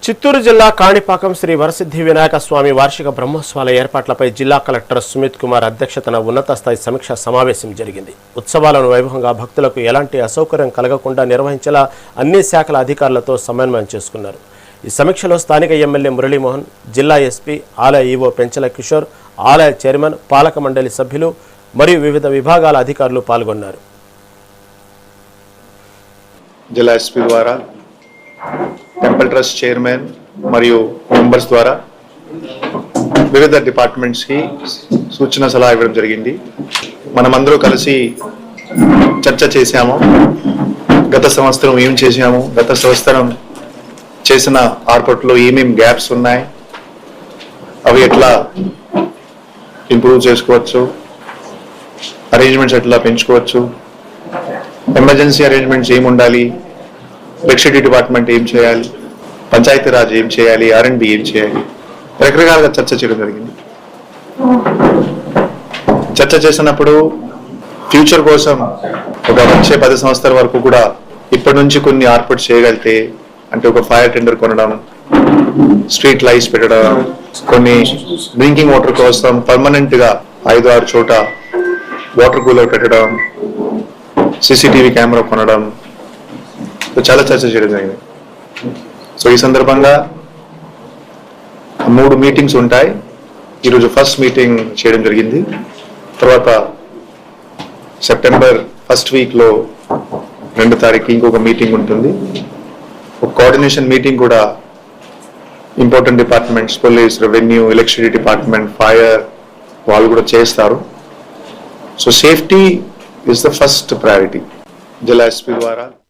చిత్తూరు జిల్లా కాణిపాకం శ్రీ వరసిద్ధి వినాయక స్వామి వార్షిక బ్రహ్మోత్సవాల ఏర్పాట్లపై జిల్లా కలెక్టర్ సుమిత్ కుమార్ అధ్యక్షతన ఉన్నత స్థాయి సమీక్షా సమావేశం జరిగింది. ఉత్సవాలను వైభవంగా భక్తులకు ఎలాంటి అసౌకర్యం కలగకుండా నిర్వహించేలా అన్ని శాఖల అధికారులతో సమన్వయం చేసుకున్నారు. ఈ సమీక్షలో స్థానిక ఎమ్మెల్యే మురళీమోహన్, జిల్లా ఎస్పీ, ఆలయ ఈవో పెంచల కిషోర్, ఆలయ చైర్మన్, పాలక మండలి సభ్యులు మరియు వివిధ విభాగాల అధికారులు పాల్గొన్నారు. జిల్లా ఎస్పీ ద్వారా టెంపుల్ ట్రస్ట్ చైర్మన్ మరియు మెంబర్స్ ద్వారా వివిధ డిపార్ట్మెంట్స్కి సూచన సలహా ఇవ్వడం జరిగింది. మనమందరూ కలిసి చర్చ చేశాము. గత సంవత్సరం ఏం చేశాము, గత సంవత్సరం చేసిన ఆర్పట్లో ఏమేమి గ్యాప్స్ ఉన్నాయి, అవి ఎట్లా ఇంప్రూవ్ చేసుకోవచ్చు, అరేంజ్మెంట్స్ ఎట్లా పెంచుకోవచ్చు, ఎమర్జెన్సీ అరేంజ్మెంట్స్ ఏమి ఉండాలి, ఎలక్ట్రిసిటీ డిపార్ట్మెంట్ ఏం చేయాలి, పంచాయతీరాజ్ ఏం చేయాలి, R&B ఏం చేయాలి, రకరకాలుగా చర్చ చేయడం జరిగింది. చర్చ చేసినప్పుడు ఫ్యూచర్ కోసం ఒక వచ్చే 10 సంవత్సరాల వరకు కూడా ఇప్పటి నుంచి కొన్ని ఏర్పాటు చేయగలిగితే, అంటే ఒక ఫైర్ టెండర్ కొనడం, స్ట్రీట్ లైట్స్ పెట్టడం, కొన్ని డ్రింకింగ్ వాటర్ కోసం పర్మనెంట్ గా 5-6 చోట వాటర్ కూలర్ పెట్టడం, CCTV కెమెరా కొనడం, చాలా చర్చ చేయడం జరిగింది. సో ఈ సందర్భంగా 3 మీటింగ్స్ ఉంటాయి. ఈరోజు ఫస్ట్ మీటింగ్ చేయడం జరిగింది. తర్వాత సెప్టెంబర్ 1st వీక్లో 2వ తారీఖు ఇంకొక మీటింగ్ ఉంటుంది. ఒక కోఆర్డినేషన్ మీటింగ్ కూడా important departments, police, revenue, electricity department, fire వాళ్ళు కూడా చేస్తారు. So safety is the first priority. జిల్లా ఎస్పీ ద్వారా